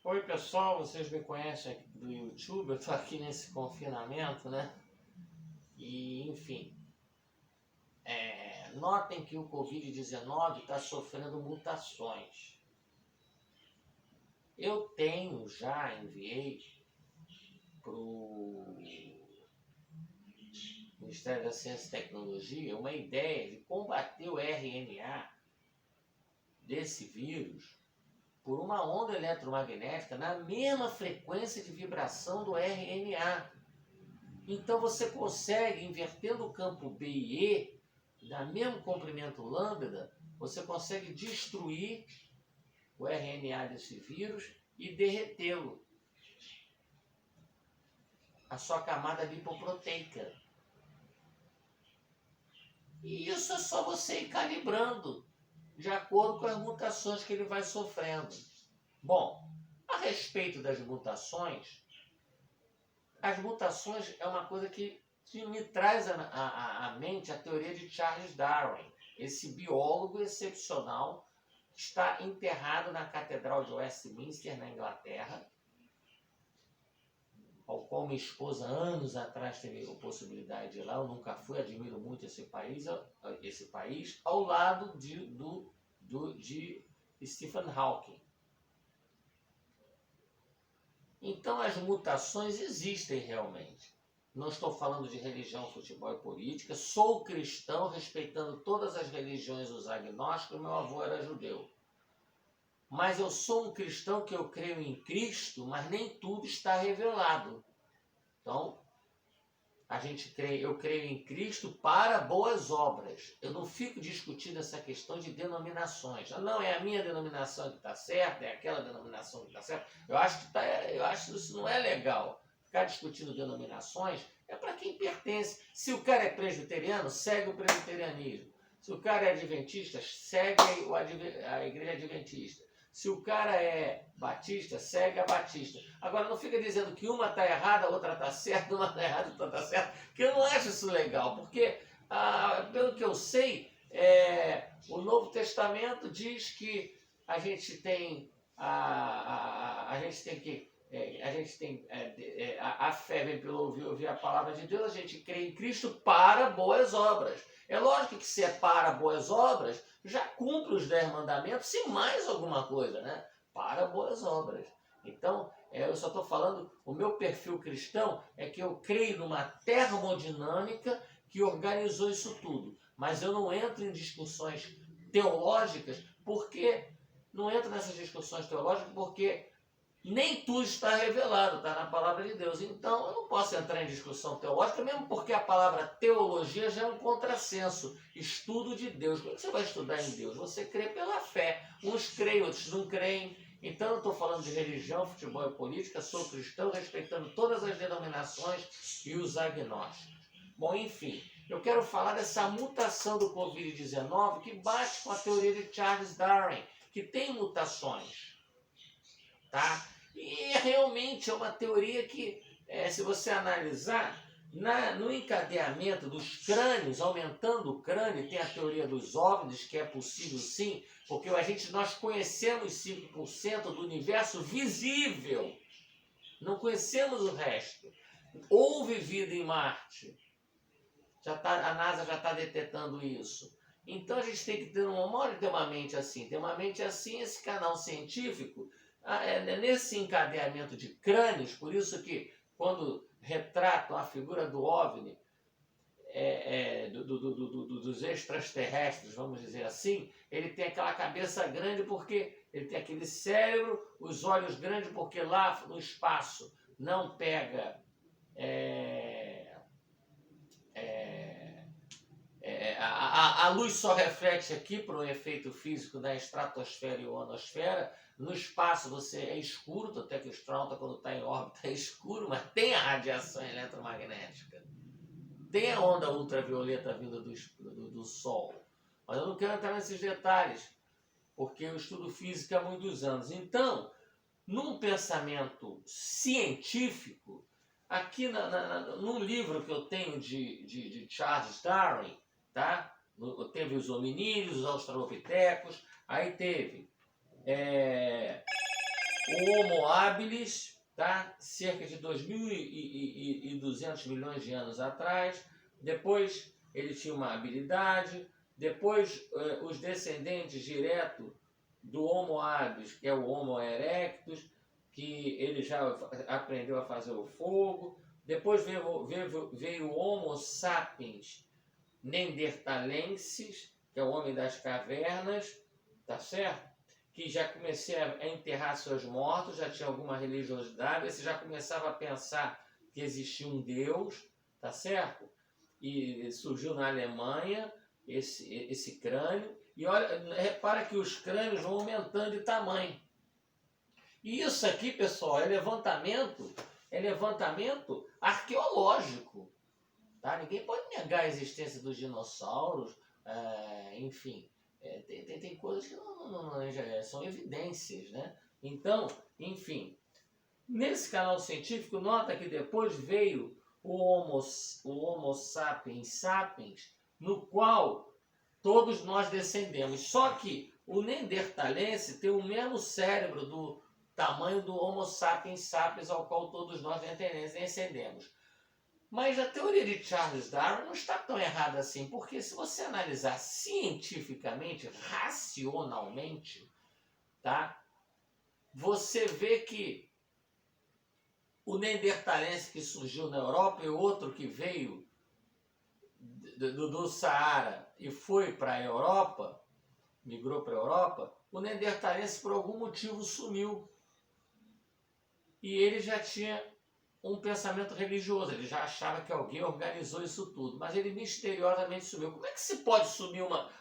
Oi pessoal, vocês me conhecem aqui do YouTube, eu tô aqui nesse confinamento, né? E enfim, notem que o Covid-19 está sofrendo mutações. Eu enviei para o Ministério da Ciência e Tecnologia uma ideia de combater o RNA desse vírus por uma onda eletromagnética na mesma frequência de vibração do RNA. Então você consegue, invertendo o campo B e E, no mesmo comprimento lambda, você consegue destruir o RNA desse vírus e derretê-lo. A sua camada lipoproteica. E isso é só você ir calibrando, de acordo com as mutações que ele vai sofrendo. Bom, a respeito das mutações, as mutações é uma coisa que me traz à mente a teoria de Charles Darwin, esse biólogo excepcional que está enterrado na Catedral de Westminster, na Inglaterra, ao qual minha esposa anos atrás teve a possibilidade de ir lá. Eu nunca fui, admiro muito esse país ao lado de Stephen Hawking. Então as mutações existem realmente. Não estou falando de religião, futebol e política. Sou cristão, respeitando todas as religiões, os agnósticos. Meu avô era judeu. Mas eu sou um cristão que eu creio em Cristo, mas nem tudo está revelado. Então, eu creio em Cristo para boas obras. Eu não fico discutindo essa questão de denominações. Não, é a minha denominação que está certa, é aquela denominação que está certa. Eu acho que isso não é legal. Ficar discutindo denominações é para quem pertence. Se o cara é presbiteriano, segue o presbiterianismo. Se o cara é adventista, segue a igreja adventista. Se o cara é batista, segue a batista. Agora, não fica dizendo que uma está errada, a outra está certa, uma está errada, a outra está certa, que eu não acho isso legal, porque, pelo que eu sei, o Novo Testamento diz que a gente tem a fé vem pelo ouvir a palavra de Deus, a gente crê em Cristo para boas obras. É lógico que se é para boas obras, já cumpre os 10 mandamentos, se mais alguma coisa, né? Para boas obras. Então, eu só estou falando, o meu perfil cristão é que eu creio numa termodinâmica que organizou isso tudo. Mas eu não entro em discussões teológicas, porque nem tudo está revelado, está na palavra de Deus. Então, eu não posso entrar em discussão teológica, mesmo porque a palavra teologia já é um contrassenso. Estudo de Deus. Como é que você vai estudar em Deus? Você crê pela fé. Uns creem, outros não creem. Então, eu estou falando de religião, futebol e política, sou cristão, respeitando todas as denominações e os agnósticos. Bom, enfim, eu quero falar dessa mutação do Covid-19 que bate com a teoria de Charles Darwin, que tem mutações. Tá? E realmente é uma teoria que, se você analisar, no encadeamento dos crânios, aumentando o crânio, tem a teoria dos OVNIs, que é possível sim, porque nós conhecemos 5% do universo visível, não conhecemos o resto. Houve vida em Marte, a NASA já está detectando isso. Então a gente tem que ter uma mente assim. Ter uma mente assim, esse canal científico, nesse encadeamento de crânios, por isso que quando retratam a figura do OVNI, dos extraterrestres, vamos dizer assim, ele tem aquela cabeça grande porque ele tem aquele cérebro, os olhos grandes porque lá no espaço não pega a luz só reflete aqui por um efeito físico da estratosfera e ionosfera. No espaço você é escuro, até que o astronauta quando está em órbita é escuro, mas tem a radiação eletromagnética. Tem a onda ultravioleta vinda do Sol. Mas eu não quero entrar nesses detalhes, porque eu estudo física há muitos anos. Então, num pensamento científico, aqui num livro que eu tenho de Charles Darwin, tá? Teve os hominídeos, os australopitecos, aí teve o Homo habilis, tá? Cerca de 2.200 milhões de anos atrás. Depois ele tinha uma habilidade. Depois os descendentes direto do Homo habilis, que é o Homo erectus, que ele já aprendeu a fazer o fogo. Depois veio o Homo sapiens neanderthalensis, que é o homem das cavernas, tá certo? Que já comecei a enterrar seus mortos, já tinha alguma religiosidade, você já começava a pensar que existia um Deus, tá certo? E surgiu na Alemanha esse crânio, e olha, repara que os crânios vão aumentando de tamanho. E isso aqui, pessoal, é levantamento arqueológico. Tá? Ninguém pode negar a existência dos dinossauros, enfim, tem coisas que não são evidências, né? Então, enfim, nesse canal científico, nota que depois veio o Homo sapiens sapiens, no qual todos nós descendemos. Só que o neanderthalense tem o mesmo cérebro do tamanho do Homo sapiens sapiens, ao qual todos nós descendemos. Mas a teoria de Charles Darwin não está tão errada assim, porque se você analisar cientificamente, racionalmente, tá? Você vê que o neanderthalense que surgiu na Europa e outro que veio do Saara e foi para a Europa, migrou para a Europa, o neanderthalense por algum motivo sumiu. E ele já tinha um pensamento religioso, ele já achava que alguém organizou isso tudo, mas ele misteriosamente sumiu. Como é que se pode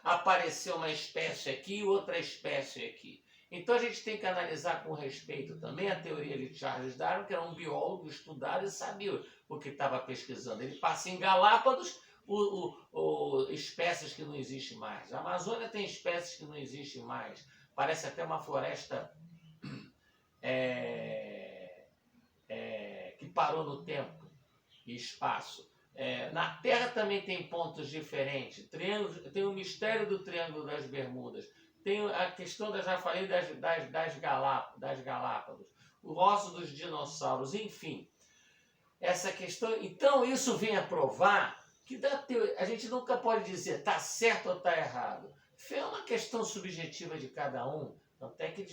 aparecer uma espécie aqui e outra espécie aqui? Então a gente tem que analisar com respeito também a teoria de Charles Darwin, que era um biólogo estudado e sabia o que estava pesquisando. Ele passa em Galápagos espécies que não existem mais. A Amazônia tem espécies que não existem mais. Parece até uma floresta que parou no tempo e espaço. Na Terra também tem pontos diferentes. Tem o mistério do Triângulo das Bermudas. Tem a questão, já falei, das Galápagos. O osso dos dinossauros, enfim. Essa questão... Então, isso vem a provar que a gente nunca pode dizer está certo ou está errado. É uma questão subjetiva de cada um. Até que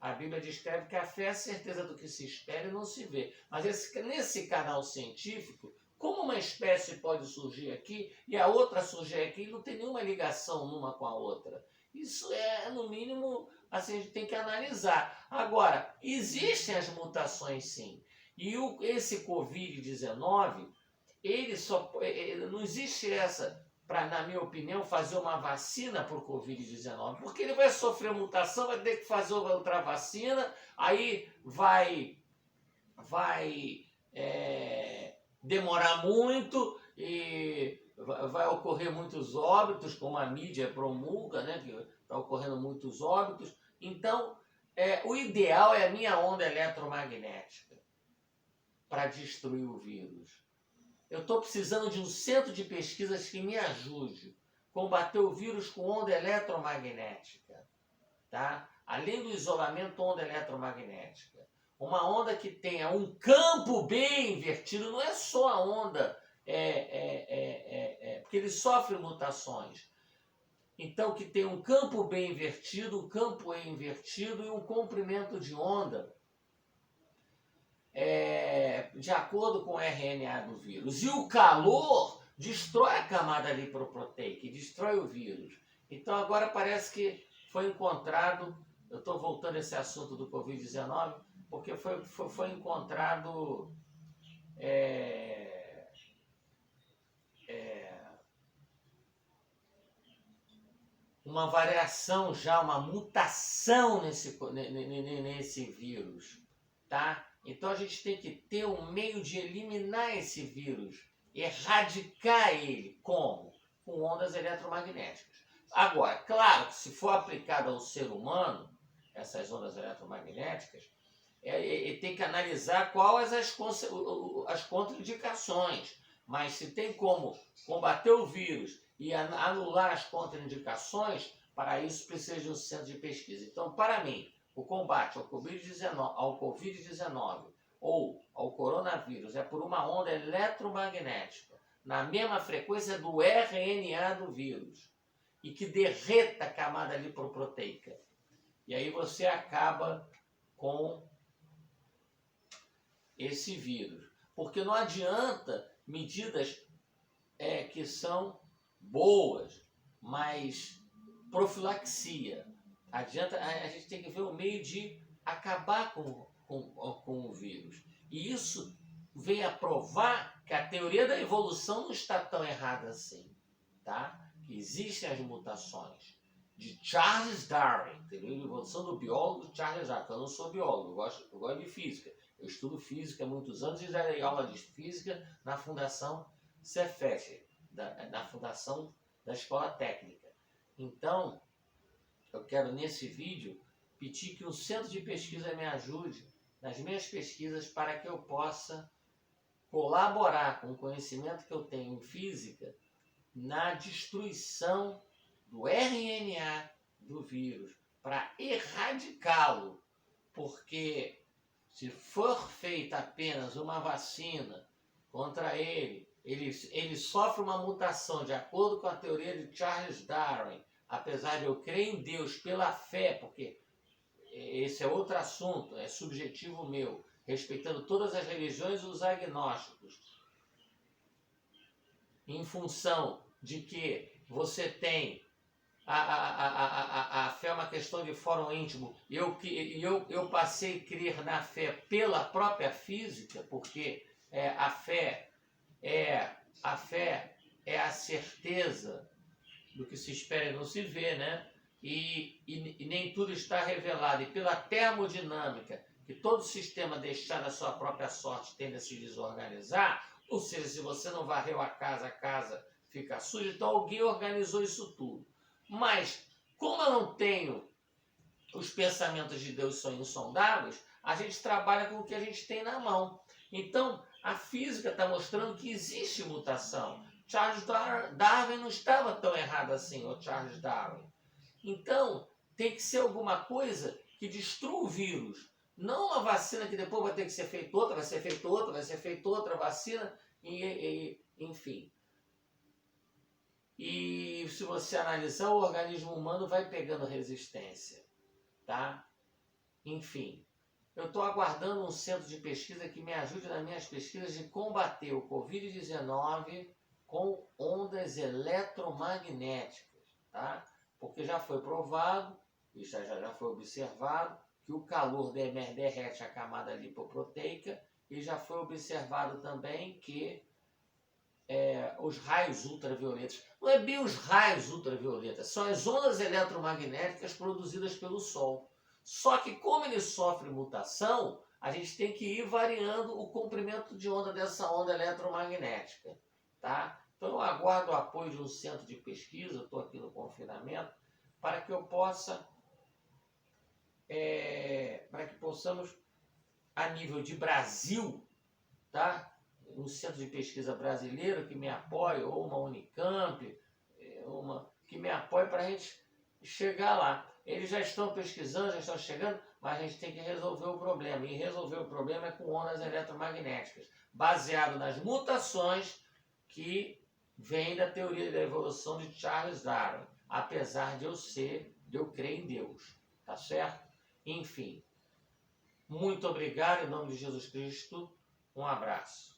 a Bíblia descreve que a fé é a certeza do que se espera e não se vê. Mas nesse canal científico, como uma espécie pode surgir aqui e a outra surgir aqui, não tem nenhuma ligação uma com a outra. Isso no mínimo, assim, a gente tem que analisar. Agora, existem as mutações sim. E esse Covid-19, não existe para, na minha opinião, fazer uma vacina para o Covid-19, porque ele vai sofrer mutação, vai ter que fazer outra vacina, aí vai demorar muito e vai ocorrer muitos óbitos, como a mídia promulga, né, que está ocorrendo muitos óbitos. Então, o ideal é a minha onda eletromagnética para destruir o vírus. Eu estou precisando de um centro de pesquisas que me ajude a combater o vírus com onda eletromagnética, tá? Além do isolamento, onda eletromagnética. Uma onda que tenha um campo bem invertido, não é só a onda, porque ele sofre mutações. Então, que tem um campo bem invertido, um campo invertido e um comprimento de onda de acordo com o RNA do vírus. E o calor destrói a camada lipoproteica, destrói o vírus. Então agora parece que foi encontrado, eu estou voltando a esse assunto do Covid-19, porque foi encontrado uma variação já, uma mutação nesse vírus, tá? Então a gente tem que ter um meio de eliminar esse vírus, erradicar ele. Como? Com ondas eletromagnéticas. Agora, claro que se for aplicado ao ser humano, essas ondas eletromagnéticas, tem que analisar quais as contraindicações. Mas se tem como combater o vírus e anular as contraindicações, para isso precisa de um centro de pesquisa. Então, para mim, o combate ao Covid-19 ou ao coronavírus é por uma onda eletromagnética na mesma frequência do RNA do vírus e que derreta a camada lipoproteica. E aí você acaba com esse vírus. Porque não adianta medidas que são boas, mas profilaxia. A gente tem que ver o meio de acabar com o vírus. E isso vem a provar que a teoria da evolução não está tão errada assim. Tá? Que existem as mutações de Charles Darwin, teoria da evolução do biólogo Charles Darwin. Eu não sou biólogo, eu gosto de física. Eu estudo física há muitos anos e já dei aula de física na Fundação Cefet, na Fundação da Escola Técnica. Então, eu quero nesse vídeo pedir que o centro de pesquisa me ajude nas minhas pesquisas para que eu possa colaborar com o conhecimento que eu tenho em física na destruição do RNA do vírus, para erradicá-lo, porque se for feita apenas uma vacina contra ele sofre uma mutação de acordo com a teoria de Charles Darwin, apesar de eu crer em Deus pela fé, porque esse é outro assunto, é subjetivo meu, respeitando todas as religiões e os agnósticos, em função de que você tem a fé é uma questão de fórum íntimo, e eu passei a crer na fé pela própria física, porque a fé é a certeza do que se espera e não se vê, né? E nem tudo está revelado. E pela termodinâmica, que todo sistema deixar a sua própria sorte tende a se desorganizar, ou seja, se você não varreu a casa fica suja, então alguém organizou isso tudo. Mas, como eu não tenho os pensamentos de Deus são insondáveis, a gente trabalha com o que a gente tem na mão. Então, a física está mostrando que existe mutação. Charles Darwin não estava tão errado assim, o Charles Darwin. Então, tem que ser alguma coisa que destrua o vírus. Não uma vacina que depois vai ter que ser feita outra, vai ser feita outra, vai ser feita outra vacina, enfim. E se você analisar, o organismo humano vai pegando resistência, tá? Enfim, eu estou aguardando um centro de pesquisa que me ajude nas minhas pesquisas de combater o Covid-19 com ondas eletromagnéticas, tá? Porque já foi provado, e já foi observado, que o calor derrete a camada lipoproteica, e já foi observado também que os raios ultravioletas, não é bem os raios ultravioletas, são as ondas eletromagnéticas produzidas pelo Sol. Só que como ele sofre mutação, a gente tem que ir variando o comprimento de onda dessa onda eletromagnética. Tá? Então eu aguardo o apoio de um centro de pesquisa, eu estou aqui no confinamento, para que eu possa, para que possamos, a nível de Brasil, tá? Um centro de pesquisa brasileiro que me apoie, ou uma Unicamp, que me apoie para a gente chegar lá. Eles já estão pesquisando, já estão chegando, mas a gente tem que resolver o problema. E resolver o problema é com ondas eletromagnéticas, baseado nas mutações que vêm da teoria da evolução de Charles Darwin, apesar de eu crer em Deus. Tá certo? Enfim. Muito obrigado, em nome de Jesus Cristo. Um abraço.